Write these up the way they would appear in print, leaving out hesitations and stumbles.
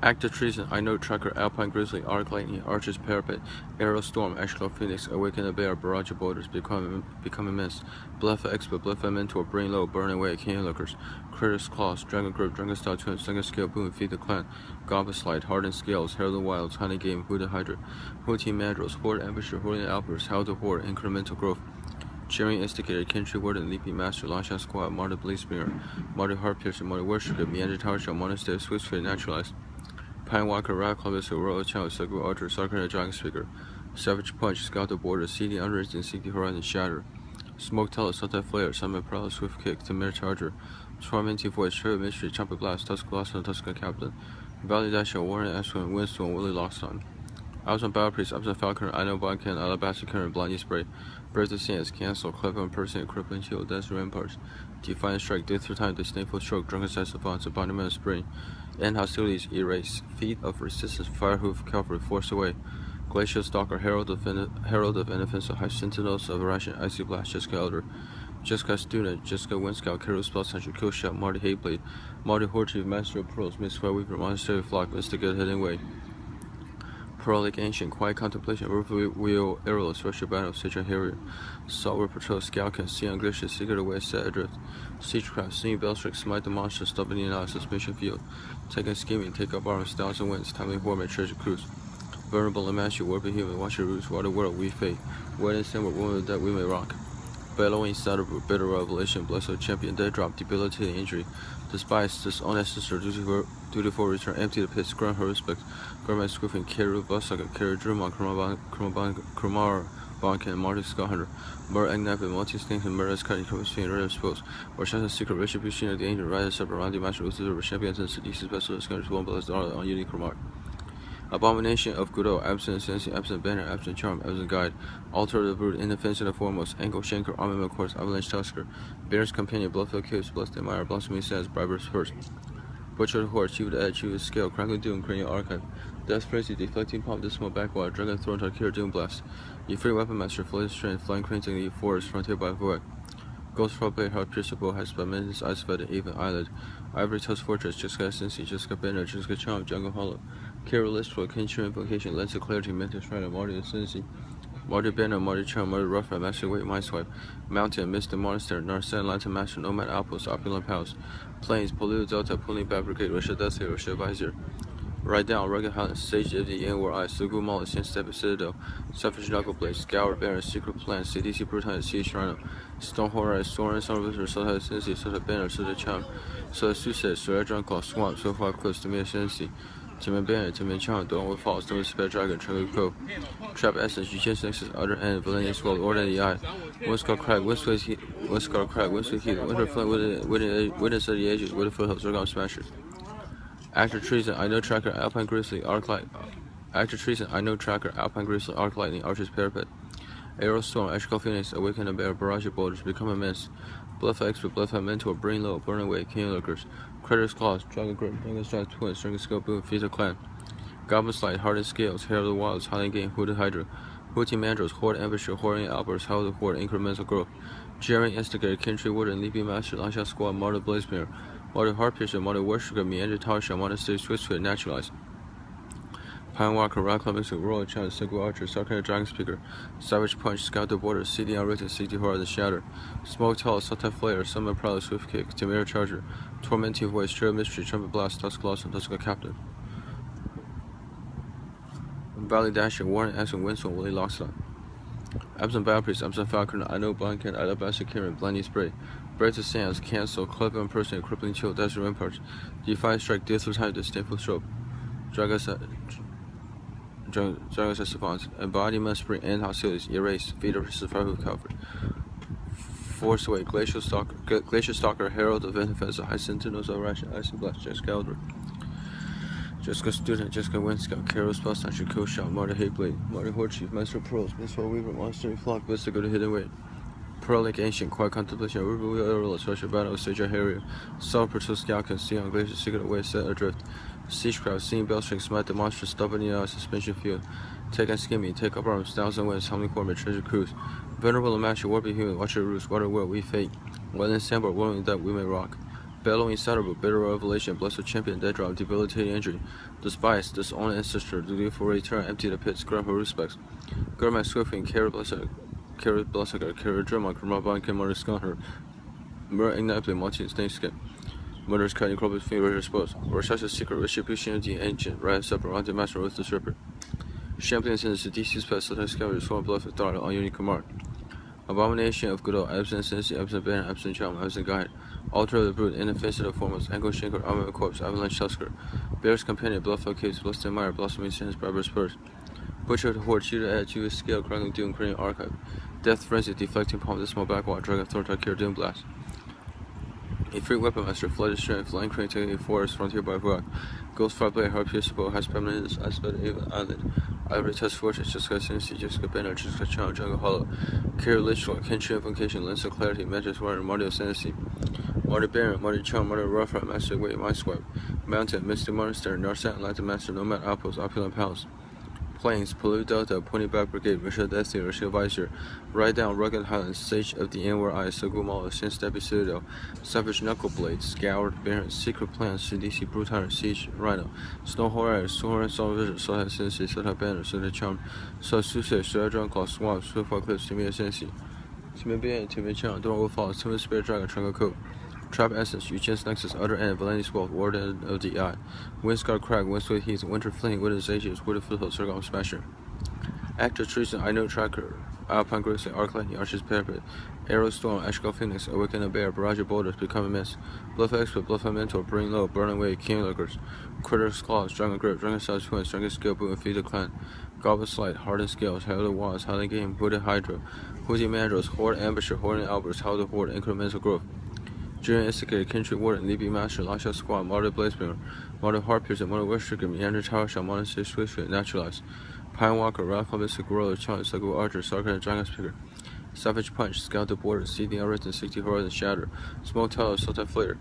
Active treason, I know tracker, alpine grizzly, arc lightning, archer's parapet, arrow storm, ashclaw phoenix, awaken the bear, barrage of boulders, become immense, bluff expert, bluff mentor, brain low, burn away, canyon lookers, critters claws, dragon grip, dragon star twins, dragon scale boom, feed the clan, goblin slide, hardened scales, herald wilds, honey game, hooded hydra, hooting mandrills, horde ambusher, hoarding outburst, how to horde, incremental growth. Cheering instigator, Kentry warden, leaping master, Langshan squad, martyr blaze springer, martyr heart piercer, martyr worshipper, meander tower shell, monastery, swift fit, naturalized. Pine Walker, Rat Clubus, Royal Challenge, Circle Ultra, Sarkar, Dragon Speaker, Savage Punch, Scout the Border, CD Unreached, and Seek the Horizon, Shatter, Smoke Teller, Sultai Flare, Summon Prowl, Swift Kick, Tamir Charger, Tormenting Voice, Cherry Mystery, Trumpet Blast, Tusk Blast, and Tuska Captain, Valley Dasher, Warren Ashwin, Windstorm, Willie Lockson. Absent Battle Priest, Absent Falcon, I know Boncan, Alabaster Current, Blinding Spray, Breath of Sands, Cancel, Clever Person, Crippling Shield, Desert Ramparts, Defiant Strike, Death through Time, Disdainful Stroke, Drunken Saxophones, Abandonment of Spring, End Hostilities, Erase, Feet of Resistance, Firehoof, Cavalry, Force Away, Glacial Stalker, Herald of Inoffensive, High Sentinels of Ration, Icy Blast, Jessica Elder, Jessica Student, Jessica Windscout, Carol Spell Century, Kill Shot, Marty Hayblade, Marty Horchief, Master of Pearls, Miss Square Weaver, Monastery Flock, Mystica Hidden Way, Prolic Ancient, Quiet Contemplation, Roof Wheel, Arrowless, Russia Battle, Citron Harrier, Saltwater Patrol, Scalcan, Sea on Glacier, Secret Away, Set Adrift, Siegecraft, Singing Bellstrick, Smite the Monster, Stopping the Analysis, Mission Field, Taking Scheming, Take Up Arms, Styles and Winds, Timely Hormone, Treasure Cruise, Vulnerable and Master, Warping Human, Watch Your Roots, Water World, We Fate, Word and Summer, Woman of Dead, We May Rock, Bellowing, Saddlebrook, Bitter Revelation, Blessed Champion, Dead Drop, Debilitating Injury, Despise, Dishonest, Dutiful Return, Empty the Pits, Grant Her Respect, Garment Squiffing, Carry Bussaka, Carry Drumon, Kromar, Bonkin, Marty Scott Hunter, Mur Agnap, Multi Snake, and Murder's Cutting, Commission, Red Expose, or Shasta Secret, Retribution of the Angel, Rider, Separate, Rondi Master, Luther, Champions, and Seduces, Vessel, Scanners, One Blessed Dollar on Unique Kromar. Abomination of Goodall, Absent Sensi, Absent Banner, Absent Charm, Absent Guide, Altar of the Brood, Indefensive of Foremost, Ankle Shanker, Armament Course, Avalanche Tusker, Bear's Companion, Bloodfield Caves, Blessed Admire, Blossoming Sands, Briber's First, Butchered Horse, Chief of the Edge, Chief of the Scale, Crackling Doom, Cranial Archive, Death Frenzy, Deflecting Pump, Dismal Backwater, Dragon Thorn, Tarkir, Doom Blast, Free Weapon Master, Floating Strength, Flying Cranes, and the Forest, Frontier by Void, Ghost Frog Blade, Heart Pierceable, Has Tremendous Ice Fed, Even Island, Ivory Toast Fortress, Jessica Sensi, Jessica Banner, Jessica Charm, Jungle Hollow, Carol Listful, Kinshir Invocation, Lens of Clarity, Mental Strider, Marty Sensi, Marty Banner, Marty Charm, Marty Rough, Master Weight, Mindswipe, Mountain, Mr. Monster, Narsen, Lantern Master, Nomad Outpost, Opulent Palace, Plains, Polluted Delta, Pulling Back Brigade, Russia Death Hero, Russia Advisor, Ride Down, Rugged Highlands, Sage of the Inward Eye, Sugu Molly, Sin Step, Citadel, Selfish Knuckle Blade, Scour Baron, Secret Plan, CDC Brutal, Sea Shrino, Stone Horror, Soren, Son of Wizard, Soda Sensi, Soda Banner, Soda Charm, Soda Suicide, Soda Drunk Claw, Swamp, So Far Close to Me Sensi, Timon Banner, Timon Chang, Dawn Falls, Don't Spare Dragon, Trigger Cove, Trap Essence, Yuchen Nexus, Other End, Valenian Swell, Order in the Eye, Windscar Crag, Windscar Crag, Windscar Heat, Winter Flint, Witness of the Ages, Winter Foothills, Zergon Smashers. Active Treason, I know Tracker, Alpine Grizzly, Arc Light. Active Treason, I know Tracker, Alpine Grizzly, Arc Lightning, Archer's Parapet. Arrow Storm, Ashclaw Phoenix, Awaken the Bear, Barrage of Boulders, Become Immense. Bluff Expert, Bluff Mentor, Brain Low, Burn Away, Canyon Lurkers. Creditors Claws, Dragon Grip, Dragon Strike Twins, Dragon Skull Boom, Feast of Clan. Goblin Slide, Hardened Scales, Hair of the Wilds, Howling Game, Hooded Hydra. Hooting Mandrills, Horde Ambusher, Hoarding Outburst, Howl the Horde, Incremental Growth. Jerry Instigator, Kentry Warden, Leaping Master, Langshan Squad, Martyr Blaze Mirror. Martyr Heart Piercer, Martyr Worshipper, Meander Tower Shell, Monastery Swift Fit, Naturalized. Pine Walker, Rock Clubs, Royal Challenge, Single Archer, Sarkar Dragon Speaker, Savage Punch, Scout the Border, CD Unwritten, CD Horror, The Shatter, Smoke Tall, Sultai Flare, Summon Prowler, Swift Kick, Tamir Charger, Tormenting Voice, Trail Mystery, Trumpet Blast, Tusk Blossom, Tuska Captain. Valley Dasher, Warren Ashton, Windstorm, Willie Lockslot. Absent Battle Priest, Absent Falcon, I know Boncan, Alabaster Kieran, Blinding Spray, Breath of Sands, Cancel, Clever Person, Crippling Chill, Desert Ramparts, Defiant Strike, Death through Time, Disdainful Stroke, Dragon Saxophones, Embodiment Spring, End Hostilities, Erase, Feed of Survival Calvary, Force Away, Glacial Stalker, Herald of Inoffensive, High Sentinels of Ration, Icy Blast, Jessica Elder, Jessica Student, Jessica Windscout, Carol Spell Century, Kill Shot, Marty Hayblade, Marty Horchief, Master of Pearls, Miss Weaver, Monastery Flock, Mystica Hidden Way, Prolic Ancient, Quiet Contemplation, River Wheel, Arrowless, Russia Battle, Sage Harrier, Salt Patrol, Scalcan, Sea on Glacier, Secret Away, Set Adrift, Siegecraft, Seeing Bellstring, Smite the Monster, Stopping the Eye, Suspension Field, Take and Skimming, Take Up Arms, Styles and Winds, Humbling Cormor, Treasure Cruise, Venerable and Master, Warping Human, Watch Your Roots, Water World, We Fate, Well in Sandbar, Willing That We May Rock, Bellowing Saddlebook, Bitter Revelation, Blessed Champion, Dead Drop, Debilitating Injury, Despise, Disowned Ancestor, Duty for Return, Empty the Pits, Grab Her Respects, Gurma Swiftwing, Carry Blessed, Carry Drama, Kerma Can Murder Skunner, Murder Ignite, Multi Snake Skin, Murders Cutting Crop Finger Exposed, or such a secret retribution of the ancient, Rise Up around the Master with the Stripper. Champion Sins, DC's Pet, Sometimes Scavenger, Sworn Bluff, Daughter on Unique Command. Abomination of Good Old, Absent Sensei, Absent Banner, Absent Charm, Absent Guide, Altar of the Brute, Inoffensive Foremost, Ankle Shinker, Armor Corpse, Avalanche Tusker, Bear's Companion, Bluffel Caves, Blessed Mire, Blossoming Sins, Barbarous Spurs, Butcher of the Horde, Cheater Edge, Jewish Scale, Crackling Doom, Cranial Archive, Death Frenzy, Deflecting Palm, the Small Backward, Dragon Thor, Tarkir, Doom Blast. A free weapon master, Flooded Strength, Flying Crane, Taking Forest, Frontier by Rock, Ghost Fireblade, Hard Pierceable, Has Permanence, Iceberg, Even Island, Ivory Test Fortress, Jessica Sensei, Jessica Banner, Jessica Chang, Jungle Hollow, Kira Lichwa, Kenshin Invocation, Lens of Clarity, Magic Warrior, Mario Sensei, Marty Baron, Marty Chang, Marty Rough, Master Weight, My Swipe, Mountain, Misty Monster, Narset, Light Master, Nomad Apples, Opulent Palace, Plains, Pollute Delta, Pointy Back Brigade, Rashid Destiny, Rashid Visor, Ride Down, Rugged Highlands, Sage of the Inward Eye, Sagumala, Sin Steppy Citadel, Savage Knuckle Blade, Scoured Baron, Secret Plans, CDC Brutal, Siege, Rhino, Snow Horror, Soren, Soul Vision, Soul Sensei, Soul Banner, Soul Charm, Soul Suicide, Soul Dragon Claw, Swamp, Swift Eclipse, Timmy Sensei, Timmy Ban, Timmy Chang, Dawn Will Fall, Timmy Spirit Dragon, Triangle Code, Trap Essence, Eugen's Nexus, Other End, Valenti's Wolf, Warden of the Eye, Windscar Crag, Windsweet Heat, Winter Flame, Winter's Ages, Winter Foothold, Circle Smasher. Active Treason, I Know Tracker, Alpine Grizzly, Arc Lightning, Archer's Parapet, Arrow Storm, Ashgull Phoenix, Awaken a Bear, Barrage of Boulders, Become a Mist, Bluff Expert, Bluff Mentor, Bring Low, Burning Way, King Lurkers, Critter's Claws, Dragon Grip, Dragon Size Twin, Strongest Skill, Boom, Feed the Clan, Goblin Slide, Hardened Scales, Hell of the Wands, Howling Game, Hooded Hydra, Hooty Mandros, Horde Ambusher, Horde and Albers, How the Horde, Incremental Growth, Jiren Instigator, Kindred Warden, Libby Master, Lasha Squad, Martyr Blazebringer, Martyr Heartpiercer, Martyr Westtrigger, Meander Tower Shot, Martyr Sage Switchfoot, Naturalize, Pine Walker, Ralph Mystic Gorilla, Challenge, Sagu Archer, Sarkar, Dragon Speaker, Savage Punch, Scout the Border, Seeding Arrest, 60 Horizon Shatter, Smoke Tower, Sultan Flater,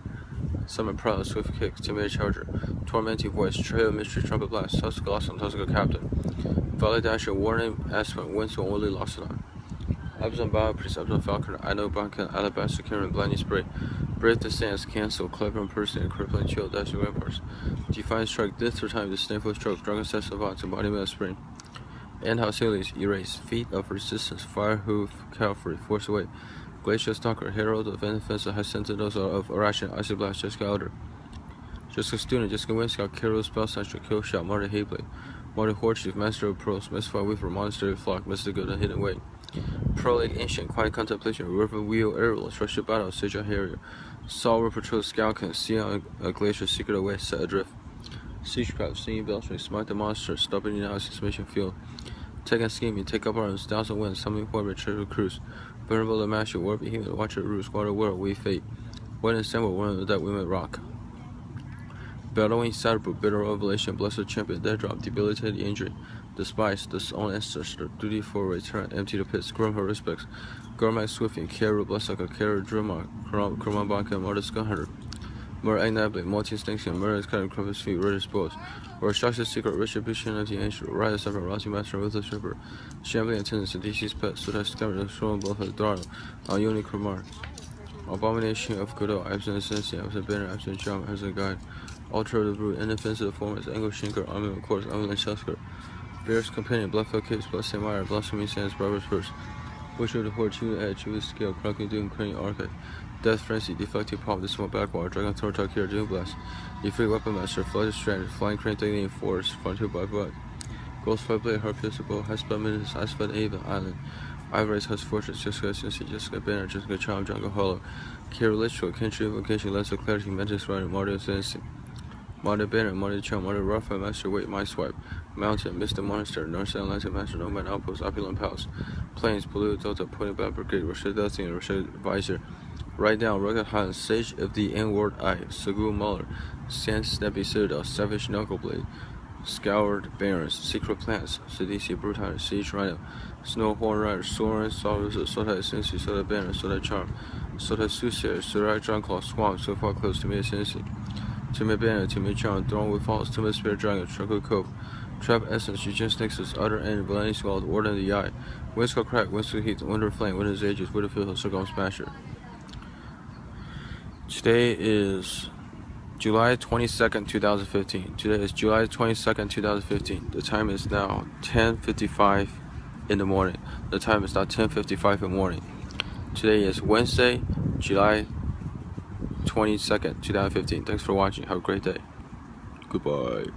Summon Proud, Swift Kick, Timid Charger, Tormenting Voice, Trail Mystery, Trumpet Blast, Tusk Blossom, Tusk Captain, Valley Dasher, Warning, Aspen, Winston, Only Loxodon, Abzon Bio Priest, Abzon Falcon, I Know Bankan, Alabaster Karen, Blinding Spray, Breath the Sands, Cancel, Clever Person, Crippling Chill, Dashing Vampires, Defiant Strike, Death for Time, Disdainful Stroke, Dragon Set Savants, Embodiment of Spring, Endhouse Alias, Erase, Feet of Resistance, Firehoof, Cavalry, Force Away, Glacial Stalker, Herald of Defense, High Sentinels of Irration, Icy Blast, Jessica Elder, Jessica Student, Jessica Winscout, Carol Spell Slasher, Kill Shot, Marty Hayblade, Marty Horde Chief, Master of Pros, Mystify Weaver, Monastery Flock, Mystic Good and Hidden Way, Prolate Ancient, Quiet Contemplation, River Wheel, Aerial, Structured Battle, Sage of Harrier, Solver Patrol, Scalcan, Sea on a Glacier, Secret Away, Set Adrift, Siege Craft, Singing Bellstring, Smite the Monster, Stopping Analysis, Mission Field, Take and Scheming, Take Up Arms, Thousand Winds, Summoning Horde, Retrieval Cruise, Vulnerable the Master, War Behemoth, Watcher Roost, Water World, We Fate, One Assemble, One of that Women Rock. Bellowing Saddlebook, Bitter Revelation, Blessed Champion, Dead Drop, Debilitated Injury, Despise, Disowned Ancestor, Duty for Return, Empty the Pits, Grum Her Respects, Gormac Swifting, Kara Blessaka, Kara Drumar, Kurman Banka, Martis Gunhunter, Murder Ignable, Multi Extinction, Murder's Cutting Crevice Feet, Red Exposed, or Structured Secret, Retribution of the Ancient, Rise of Separate, Rousing Master, Ruthless Ripper, Shambling Attendance, DC's Pet, Suda Scammer, Strong Bluff of the Darno, Unique Kumar, Abomination of Good Old, Absent Sensei, Absent Banner, Absent Charm, Absent Guide, Altar of the Brute, Inoffensive Formats, Angle Shinker, Army of Course, Avalanche Tusker, Bear's Companion, Bluffel Caves, Blessed Mire, Blossoming Sands, Barbarous Purse, Butcher of the Horde, Chew the Edge, Jewish Scale, Crackling Doom, Cranial Archive, Death Frenzy, Deflecting Pop, the Small Backward, Dragon Thor, Tarkir, Doom Blast, the Free Weapon Master, Flooded Strand, Flying Crane, Taking Force, Frontier by Blood, Ghost Fireblade, Hard Pierceable, High Spell Minutes, Ice Spell Haven, Island, Ivory's House Fortress, Jessica Sensei, Jessica Banner, Jessica Charm, Jungle Hollow, Kira Lichwa, Kenshin Invocation, Lens of Clarity, Mantis Rider, Mario Sensei, Marty Banner, Marty Charm, Marty Rough, Master Weight, My Swipe, Mountain, Mr. Monster, North Side Light Master, Nomad Outpost, Opulent Palace, Plains, Blue Delta, Pointy Back Brigade, Rashid Destiny, Rashid Visor, Ride Down, Rugged Highlands, Sage of the Inward Eye, Sagu Muller, Sand Snappy Citadel, Savage Knuckleblade, Scoured Barons, Secret Plants, CDC Brutal, Siege Rhino, Snow Horn Rider, Soren, Solvers, Soda Sensei, Soda Banner, Soda Charm, Soda Suicide, Soda Drunclaw, Swamp, so far close to me Sensei, Timid Banner, Timid Charm, Throne with Falls, Timid Spirit Dragon, Truckle Cove, Trap Essence, Eugen's Nexus, Other End, Valenti Swallowed, Warden of the Eye, Windscale Crack, Windscale Heat, Winter Flame, Winter's Ages, Winterfield, Circle Smasher. Today is July 22nd, 2015. Today is July 22nd, 2015. The time is now 10:55 in the morning. The time is now 10:55 in the morning. Today is Wednesday, July 22nd, 2015. Thanks for watching. Have a great day. Goodbye.